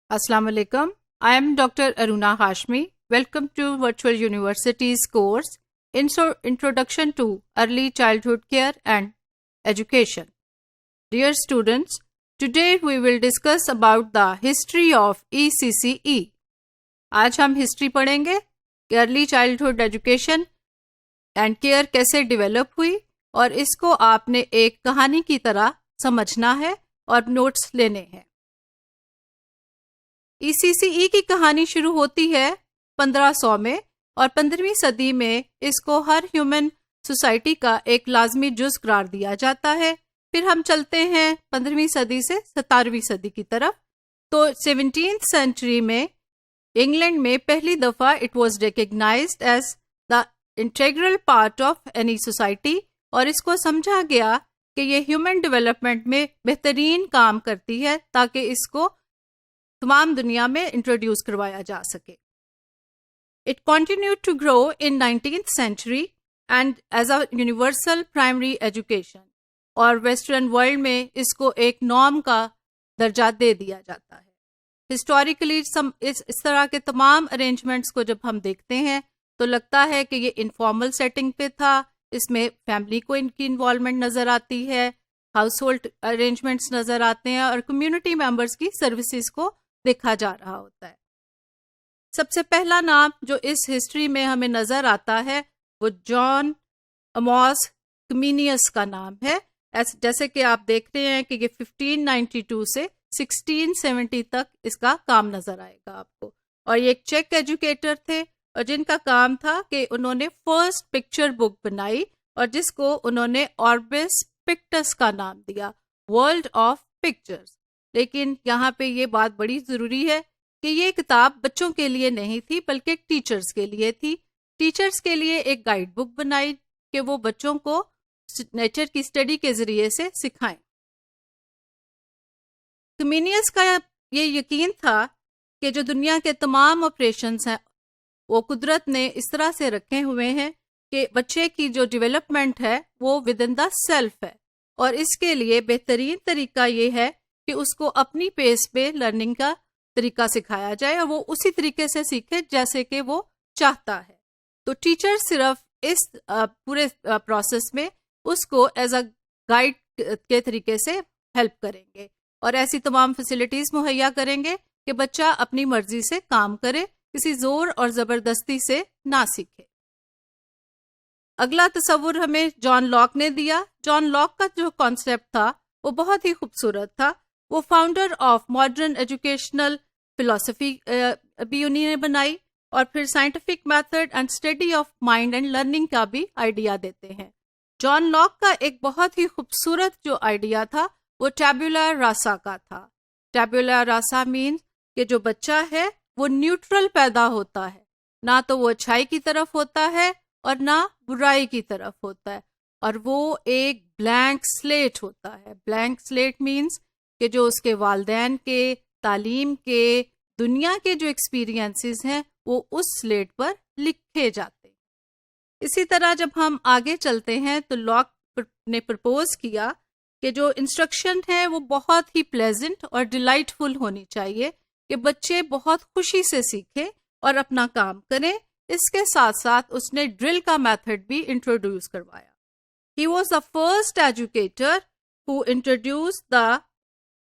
Assalamu alaikum. I am Dr. Aruna Hashmi. Welcome to Virtual University's course Introduction to Early Childhood Care and Education. Dear students, today we will discuss about the history of ECCE. آج ہم history پڑھیں گے کہ early childhood education and care کیسے develop ہوئی، اور اس کو آپ نے ایک کہانی کی طرح سمجھنا ہے اور نوٹس لینے ہیں۔ ای سی سی ای کی کہانی شروع ہوتی ہے 1500 میں، اور 15ویں صدی میں اس کو ہر ہیومن سوسائٹی کا ایک لازمی جز قرار دیا جاتا ہے۔ پھر ہم چلتے ہیں 15ویں صدی سے 17ویں صدی کی طرف، تو 17th سینچری میں انگلینڈ میں پہلی دفعہ it was recognized as the integral part of any society, اور اس کو سمجھا گیا کہ یہ ہیومن ڈیولپمنٹ میں بہترین کام کرتی ہے تاکہ اس کو تمام دنیا میں انٹروڈیوس کروایا جا سکے۔ It continued to grow in 19th century and as a universal primary education، اور ویسٹرن ورلڈ میں اس کو ایک نارم کا درجہ دے دیا جاتا ہے۔ ہسٹوریکلی اس طرح کے تمام ارینجمنٹس کو جب ہم دیکھتے ہیں تو لگتا ہے کہ یہ انفارمل سیٹنگ پہ تھا، اس میں فیملی کو ان کی انوالومنٹ نظر آتی ہے، ہاؤس ہولڈ ارینجمنٹس نظر آتے ہیں، اور کمیونٹی ممبرس کی سروسز کو دیکھا جا رہا ہوتا ہے۔ سب سے پہلا نام جو اس ہسٹری میں ہمیں نظر آتا ہے وہ جان اموس کمینیس کا نام ہے۔ جیسے کہ آپ دیکھتے ہیں کہ یہ 1592 سے 1670 تک اس کا کام نظر آئے گا آپ کو، اور یہ ایک چیک ایجوکیٹر تھے، اور جن کا کام تھا کہ انہوں نے فرسٹ پکچر بک بنائی، اور جس کو انہوں نے آربس پکٹس کا نام دیا، ورلڈ آف پکچرز۔ لیکن یہاں پہ یہ بات بڑی ضروری ہے کہ یہ کتاب بچوں کے لیے نہیں تھی بلکہ ٹیچرز کے لیے تھی۔ ٹیچرز کے لیے ایک گائیڈ بک بنائی کہ وہ بچوں کو نیچر کی اسٹڈی کے ذریعے سے سکھائیں۔ کمینیس کا یہ یقین تھا کہ جو دنیا کے تمام آپریشنز ہیں وہ قدرت نے اس طرح سے رکھے ہوئے ہیں کہ بچے کی جو ڈیولپمنٹ ہے وہ ود ان دا سیلف ہے، اور اس کے لیے بہترین طریقہ یہ ہے کہ اس کو اپنی پیس پہ لرننگ کا طریقہ سکھایا جائے، اور وہ اسی طریقے سے سیکھے جیسے کہ وہ چاہتا ہے۔ تو ٹیچر صرف اس پورے پروسیس میں اس کو ایز اے گائیڈ کے طریقے سے ہیلپ کریں گے، اور ایسی تمام فیسلٹیز مہیا کریں گے کہ بچہ اپنی مرضی سے کام کرے، کسی زور اور زبردستی سے نہ سیکھے۔ اگلا تصور ہمیں جان لاک نے دیا۔ جان لاک کا جو کانسیپٹ تھا وہ بہت ہی خوبصورت تھا۔ وہ فاؤنڈر آف ماڈرن ایجوکیشنل فلسفی بھی انہی نے بنائی، اور پھر scientific method and study of mind and learning کا بھی آئیڈیا دیتے ہیں۔ جان لاک کا ایک بہت ہی خوبصورت جو آئیڈیا تھا وہ ٹیبولا راسا کا تھا۔ ٹیبولا راسا مینس کہ جو بچہ ہے وہ نیوٹرل پیدا ہوتا ہے، نہ تو وہ اچھائی کی طرف ہوتا ہے اور نہ برائی کی طرف ہوتا ہے، اور وہ ایک بلینک سلیٹ ہوتا ہے۔ بلینک سلیٹ مینس کہ جو اس کے والدین کے، تعلیم کے، دنیا کے جو ایکسپیرینسز ہیں وہ اس سلیٹ پر لکھے جاتے ہیں۔ اسی طرح جب ہم آگے چلتے ہیں تو لاک نے پرپوز کیا کہ جو انسٹرکشن ہے وہ بہت ہی پلیزنٹ اور ڈیلائٹ فل ہونی چاہیے، کہ بچے بہت خوشی سے سیکھیں اور اپنا کام کریں۔ اس کے ساتھ ساتھ اس نے ڈرل کا میتھڈ بھی انٹروڈیوس کروایا۔ He was the first educator who introduce the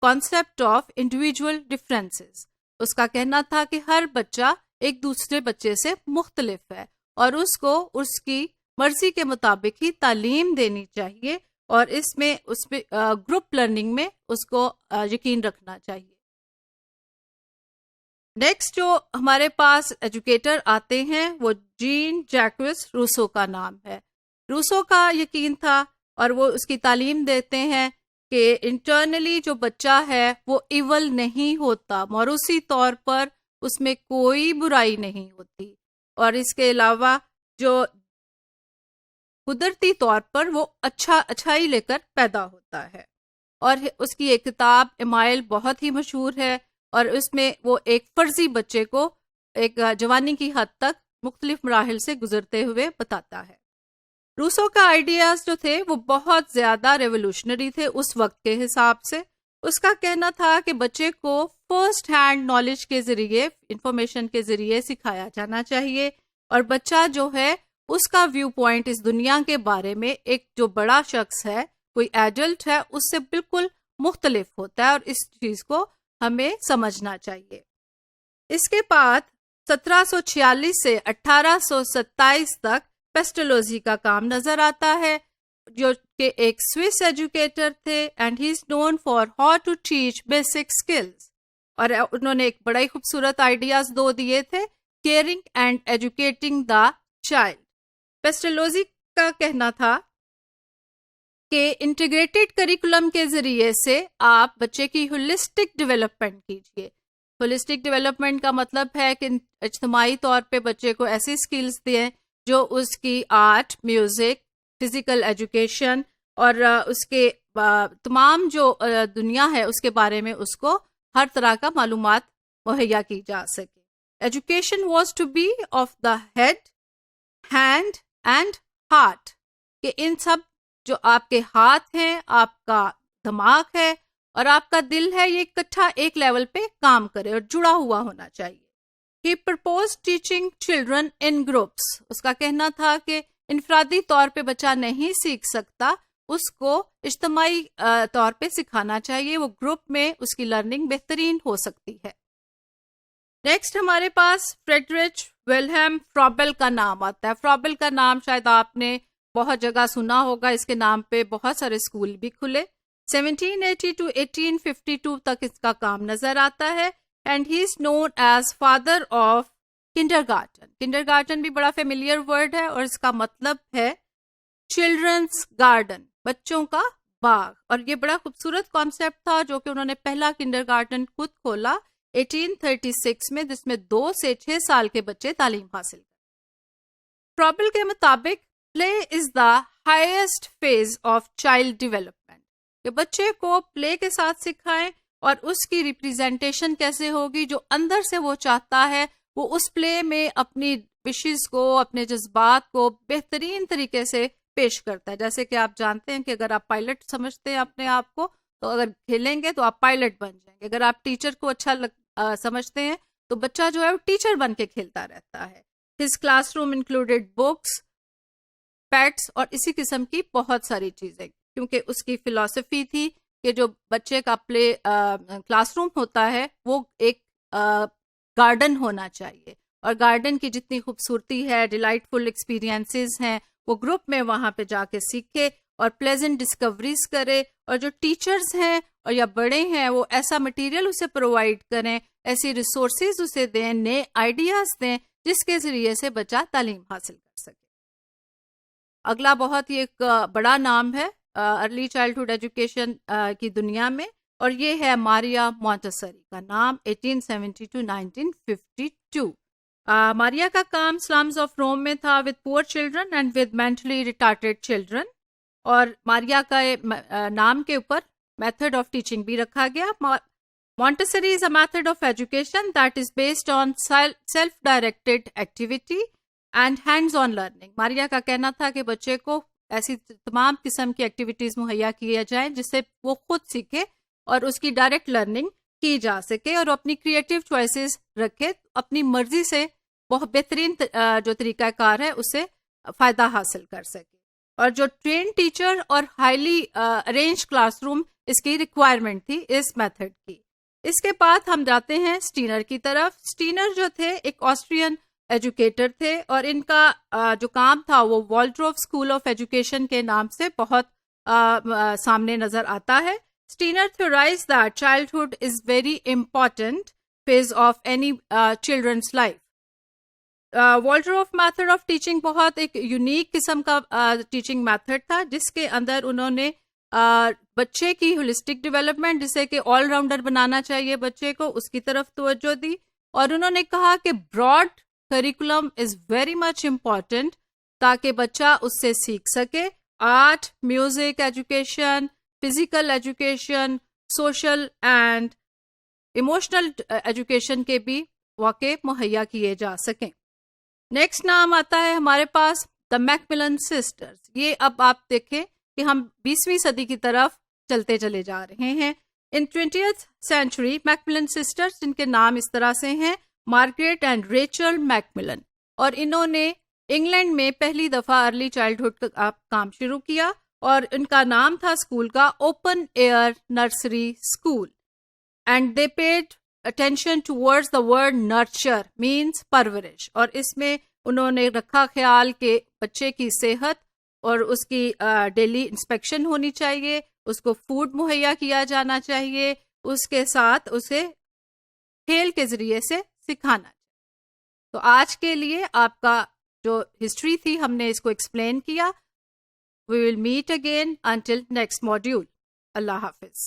concept of individual differences. اس کا کہنا تھا کہ ہر بچہ ایک دوسرے بچے سے مختلف ہے، اور اس کو اس کی مرضی کے مطابق ہی تعلیم دینی چاہیے، اور اس میں گروپ لرننگ میں اس کو یقین رکھنا چاہیے۔ نیکسٹ جو ہمارے پاس ایجوکیٹر آتے ہیں وہ جین جیکوس روسو کا نام ہے۔ روسو کا یقین تھا، اور وہ اس کی تعلیم دیتے ہیں کہ انٹرنلی جو بچہ ہے وہ ایول نہیں ہوتا، موروثی طور پر اس میں کوئی برائی نہیں ہوتی، اور اس کے علاوہ جو قدرتی طور پر وہ اچھائی لے کر پیدا ہوتا ہے۔ اور اس کی ایک کتاب ایمائل بہت ہی مشہور ہے، اور اس میں وہ ایک فرضی بچے کو ایک جوانی کی حد تک مختلف مراحل سے گزرتے ہوئے بتاتا ہے۔ روسو کا آئیڈیاز جو تھے وہ بہت زیادہ ریولوشنری تھے اس وقت کے حساب سے۔ اس کا کہنا تھا کہ بچے کو فرسٹ ہینڈ نالج کے ذریعے، انفارمیشن کے ذریعے سکھایا جانا چاہیے، اور بچہ جو ہے اس کا ویو پوائنٹ اس دنیا کے بارے میں ایک جو بڑا شخص ہے، کوئی ایڈلٹ ہے، اس سے بالکل مختلف ہوتا ہے، اور اس چیز کو ہمیں سمجھنا چاہیے۔ اس کے بعد 1746 سے 1827 تک پیسٹلوزی کا کام نظر آتا ہے، جو کہ ایک سوئس ایجوکیٹر تھے، and he is known for how to teach basic skills, اور انہوں نے ایک بڑا ہی خوبصورت آئیڈیاز دو دیے تھے، caring and educating the child. Pestalozzi کا کہنا تھا کہ انٹیگریٹڈ کریکولم کے ذریعے سے آپ بچے کی ہولسٹک ڈیولپمنٹ کیجیے۔ ہولسٹک ڈیولپمنٹ کا مطلب ہے کہ اجتماعی طور پہ بچے کو ایسی اسکلز دیں جو اس کی آرٹ، میوزک، فزیکل ایجوکیشن اور اس کے تمام جو دنیا ہے اس کے بارے میں اس کو ہر طرح کا معلومات مہیا کی جا سکے۔ Education was to be of the head, hand and heart, کہ ان سب جو آپ کے ہاتھ ہیں، آپ کا دماغ ہے اور آپ کا دل ہے، یہ اکٹھا ایک لیول پہ کام کرے اور جڑا ہوا ہونا چاہیے۔ He proposed teaching children in groups۔ اس کا کہنا تھا کہ انفرادی طور پہ بچہ نہیں سیکھ سکتا، اس کو اجتماعی طور پہ سکھانا چاہیے، وہ گروپ میں اس کی لرننگ بہترین ہو سکتی ہے۔ نیکسٹ ہمارے پاس فریڈرچ ولہم فرابل کا نام آتا ہے۔ فرابل کا نام شاید آپ نے بہت جگہ سنا ہوگا، اس کے نام پہ بہت سارے اسکول بھی کھلے۔ 1780 to 1852 تک اس کا کام نظر آتا ہے، and he is known as father of kindergarten. Kindergarten بھی بڑا فیملیئر ورڈ ہے، اور اس کا مطلب ہے چلڈرنس گارڈن، بچوں کا باغ، اور یہ بڑا خوبصورت کانسیپٹ تھا جو کہ انہوں نے پہلا کنڈرگارٹن خود کھولا 1836 میں، جس میں 2 سے 6 سال کے بچے تعلیم حاصل کرتے۔ فرابل کے مطابق play is the highest phase of child development, کہ بچے کو پلے کے ساتھ سکھائیں اور اس کی ریپریزنٹیشن کیسے ہوگی، جو اندر سے وہ چاہتا ہے وہ اس پلے میں اپنی وشز کو، اپنے جذبات کو بہترین طریقے سے پیش کرتا ہے۔ جیسے کہ آپ جانتے ہیں کہ اگر آپ پائلٹ سمجھتے ہیں اپنے آپ کو، تو اگر کھیلیں گے تو آپ پائلٹ بن جائیں گے۔ اگر آپ ٹیچر کو اچھا سمجھتے ہیں تو بچہ جو ہے وہ ٹیچر بن کے کھیلتا رہتا ہے۔ His class room included books, pets اور اسی قسم کی بہت ساری چیزیں، کیونکہ اس کی فلسفی تھی کہ جو بچے کا پلے کلاس روم ہوتا ہے وہ ایک گارڈن ہونا چاہیے، اور گارڈن کی جتنی خوبصورتی ہے، ڈیلائٹ فل ایکسپیرینسز ہیں، وہ گروپ میں وہاں پہ جا کے سیکھے اور پلیزنٹ ڈسکوریز کرے، اور جو ٹیچرز ہیں اور یا بڑے ہیں وہ ایسا مٹیریل اسے پرووائڈ کریں، ایسی ریسورسز اسے دیں، نئے آئیڈیاز دیں جس کے ذریعے سے بچہ تعلیم حاصل کر سکے۔ اگلا بہت ہی ایک بڑا نام ہے ارلی چائلڈہڈ ایجوکیشن کی دنیا میں، اور یہ ہے ماریا مونٹسری کا نام 1870 to 1952۔ ماریا کا کام سلمز آف روم میں تھا with poor children and with mentally retarded children، اور ماریا کا نام کے اوپر میتھڈ آف ٹیچنگ بھی رکھا گیا۔ Montessori is a method of education that is based on self-directed activity and hands-on learning۔ ماریا کا کہنا تھا کہ بچے کو ایسی تمام قسم کی ایکٹیویٹیز مہیا کیا جائیں جس سے وہ خود سیکھے اور اس کی ڈائریکٹ لرننگ کی جا سکے، اور اپنی کریٹیو چوائسیز رکھے، اپنی مرضی سے بہت بہترین جو طریقہ کار ہے اس سے فائدہ حاصل کر سکے۔ اور جو ٹرین ٹیچر اور ہائیلی ارینج کلاس روم اس کی ریکوائرمنٹ تھی اس میتھڈ کی۔ اس کے بعد ہم جاتے ہیں اسٹینر کی طرف۔ اسٹینر جو تھے ایک آسٹرین ایجوکیٹر تھے، اور ان کا جو کام تھا وہ والڈروف اسکول آف ایجوکیشن کے نام سے بہت سامنے نظر آتا ہے۔ اسٹینر theorized that childhood is very important phase of any children's life۔ Waldorf method of teaching بہت ایک یونیک قسم کا ٹیچنگ میتھڈ تھا، جس کے اندر انہوں نے بچے کی ہولسٹک ڈیولپمنٹ، جسے کہ آل راؤنڈر بنانا چاہیے بچے کو، اس کی طرف توجہ دی، اور انہوں نے کہا کہ broad curriculum is very much important, تاکہ بچہ اس سے سیکھ سکے۔ Art, music education, physical education, social and emotional education کے بھی واقع مہیا کیے جا سکیں۔ نیکسٹ نام آتا ہے ہمارے پاس دا میکملن سسٹرز۔ یہ اب آپ دیکھیں کہ ہم 20ویں صدی کی طرف چلتے چلے جا رہے ہیں۔ ان 20th سینچری میکملن سسٹرز، جن کے نام اس طرح سے ہیں، مارگریٹ اینڈ ریچل میکملن، اور انہوں نے انگلینڈ میں پہلی دفعہ ارلی چائلڈہڈ کا کام شروع کیا، اور ان کا نام تھا اسکول کا open air nursery school. And they paid attention towards the word nurture means پرورش، اور اس میں انہوں نے رکھا خیال کہ بچے کی صحت اور اس کی ڈیلی انسپیکشن ہونی چاہیے، اس کو فوڈ مہیا کیا جانا چاہیے، اس کے ساتھ اسے کھیل کے ذریعے سے سکھانا. تو آج کے لیے آپ کا جو ہسٹری تھی ہم نے اس کو ایکسپلین کیا. We will meet again until next module. Allah Hafiz.